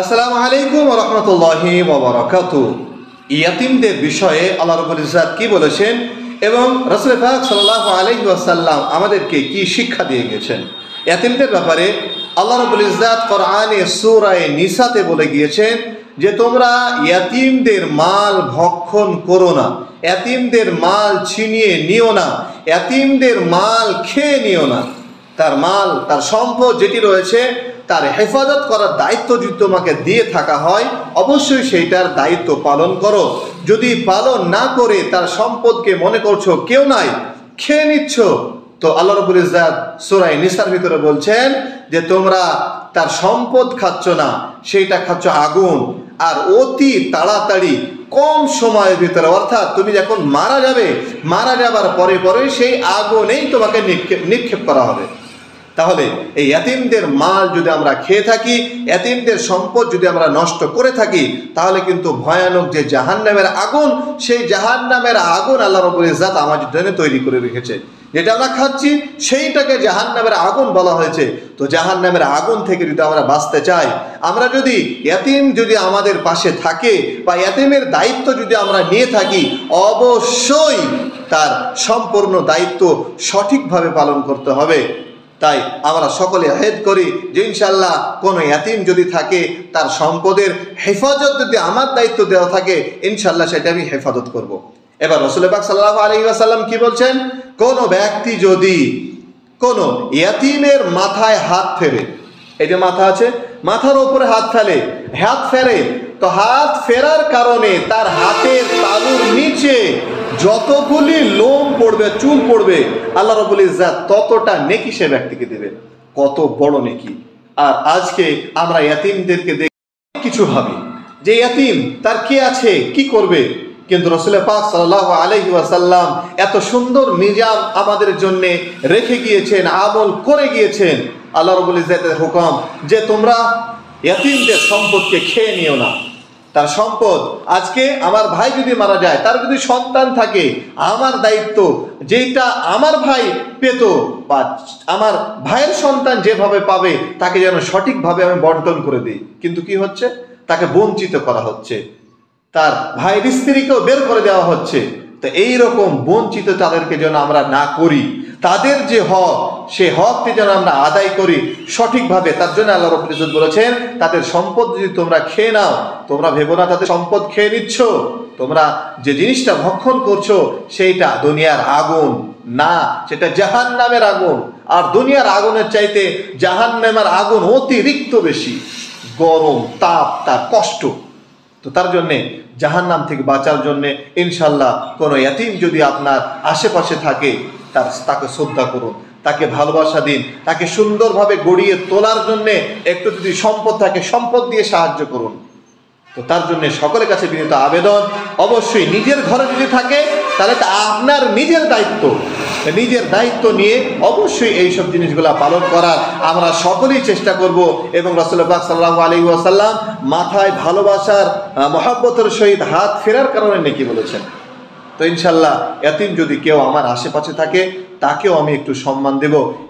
আসসালামু আলাইকুম ওয়া রাহমাতুল্লাহি ওয়া বারাকাতুহু। ইয়াতীমদের বিষয়ে আল্লাহ রাব্বুল ইজ্জাত কি বলেছেন এবং রাসূল পাক সাল্লাল্লাহু আলাইহি ওয়াসাল্লাম আমাদেরকে কি শিক্ষা দিয়ে গেছেন ইয়াতীমদের ব্যাপারে। আল্লাহ রাব্বুল ইজ্জাত কোরআনে সূরা নিসাতে বলে গিয়েছেন যে তোমরা ইয়াতীমদের মাল ভক্ষণ করো না, ইয়াতীমদের মাল ছিনিয়ে নিও না, ইয়াতীমদের মাল খেয়ে নিও না। তার মাল, তার সম্পদ যেটি রয়েছে তার হেফাজত করার দায়িত্ব যদি তোমাকে দিয়ে থাকা হয়, অবশ্যই সেইটার দায়িত্ব পালন করো। যদি পালন না করে তার সম্পদকে মনে করছো কেউ নাই, খেয়ে নিচ্ছ, তো আল্লাহ রাব্বুল ইজ্জাত সূরা নিসার ভিতরে বলছেন যে তোমরা তার সম্পদ খাচ্ছ না, সেইটা খাচ্ছ আগুন। আর অতি তাড়াতাড়ি কম সময়ের ভিতরে, অর্থাৎ তুমি যখন মারা যাবে, মারা যাবার পরে পরে সেই আগুনেই তোমাকে নিক্ষেপ করা হবে। তাহলে এই ইয়াতীমদের মাল যদি আমরা খেয়ে থাকি, ইয়াতীমদের সম্পদ যদি আমরা নষ্ট করে থাকি, তাহলে কিন্তু ভয়ানক যে জাহান্নামের আগুন, সেই জাহান্নামের আগুন আল্লাহ রাব্বুল ইজ্জাত আমাদের জন্য তৈরি করে রেখেছে। যেটা আমরা খাচ্ছি সেইটাকে জাহান্নামের আগুন বলা হয়েছে। তো জাহান্নামের আগুন থেকে যদি আমরা বাঁচতে চাই, আমরা যদি ইয়াতীম যদি আমাদের পাশে থাকে বা ইয়াতীমের দায়িত্ব যদি আমরা নিয়ে থাকি, অবশ্যই তার সম্পূর্ণ দায়িত্ব সঠিকভাবে পালন করতে হবে। তাই আমরা সকলে আহ্বান করি যে ইনশাআল্লাহ কোনো ইয়াতীম যদি থাকে, তার সম্পদের হেফাজত যদি আমার দায়িত্ব দেওয়া থাকে, ইনশাআল্লাহ সেটা আমি হেফাজত করব। এবার রাসূল পাক সাল্লাল্লাহু আলাইহি ওয়াসাল্লাম কি বলছেন, কোন ব্যক্তি যদি কোন ইয়াতীমের মাথায় হাত ফেরে, এই যে মাথা আছে, মাথার উপরে হাত ফেরে, তো হাত ফেরার কারণে তার হাতের তালুর নিচে যতগুলি লোম পড়বে, চুল পড়বে, আল্লাহ রাব্বুল ইজ্জাত ততটা নেকি সে ব্যক্তিকে দেবে। কত বড় নেকি! আর আজকে আমরা ইয়াতীমদেরকে দেখে কিছু ভাবি যে ইয়াতীম তার কি আছে, কি করবে, কিন্তু রাসূল পাক সাল্লাল্লাহু আলাইহি ওয়াসাল্লাম এত সুন্দর নিজাম আমাদের জন্য রেখে গিয়েছেন, আমল করে গিয়েছেন। আল্লাহ রাব্বুল ইজ্জাতের হুকুম যে তোমরা ইয়াতীমদের সম্পদকে খেয়ে নিও না। তার সম্পদ, আজকে আমার ভাই যদি মারা যায়, তার যদি সন্তান থাকে, আমার দায়িত্ব যেটা আমার ভাই পেত বা আমার ভাইয়ের সন্তান যেভাবে পাবে তাকে যেন সঠিকভাবে আমি বন্টন করে দিই। কিন্তু কি হচ্ছে, তাকে বঞ্চিত করা হচ্ছে, তার ভাইয়ের স্ত্রীকেও বের করে দেওয়া হচ্ছে। তো এইরকম বঞ্চিত তাদেরকে যেন আমরা না করি, তাদের যে হক, সে হককে যেন আমরা আদায় করি সঠিকভাবে। তার জন্য আল্লাহ রাব্বুল ইজ্জত বলেছেন, তাদের সম্পদ যদি তোমরা খেয়ে নাও, তোমরা ভেবো না তাদের সম্পদ খেয়ে নিচ্ছ, তোমরা যে জিনিসটা ভক্ষণ করছো সেইটা দুনিয়ার আগুন না, সেটা জাহান্নামের আগুন। আর দুনিয়ার আগুনের চাইতে জাহান্নামের আগুন অতিরিক্ত বেশি গরম, তাপ, তার কষ্ট। তো তার জন্যে জাহান্নাম থেকে বাঁচার জন্যে ইনশাল্লাহ কোনো ইয়াতীম যদি আপনার আশেপাশে থাকে, তাকে শ্রদ্ধা করুন, তাকে ভালোবাসা দিন, তাকে সুন্দরভাবে গড়িয়ে তোলার জন্যে একটু যদি সম্পদ থাকে, সম্পদ দিয়ে সাহায্য করুন। তো তার জন্য সকলের কাছে বিনীত আবেদন, অবশ্যই নিজের ঘরে যদি থাকে তাহলে তা আপনার নিজের দায়িত্ব নিয়ে অবশ্যই এইসব জিনিসগুলো পালন করার আমরা সকলেই চেষ্টা করব। এবং রাসূল পাক সাল্লাল্লাহু আলাইহি ওয়াসাল্লাম মাথায় ভালোবাসার মহব্বতের সহিত হাত ফেরার কারণে নেকি বলেছেন। তো ইনশাল্লাহ ইয়াতীম যদি কেউ আমার আশেপাশে থাকে, তাকেও আমি একটু সম্মান দেব।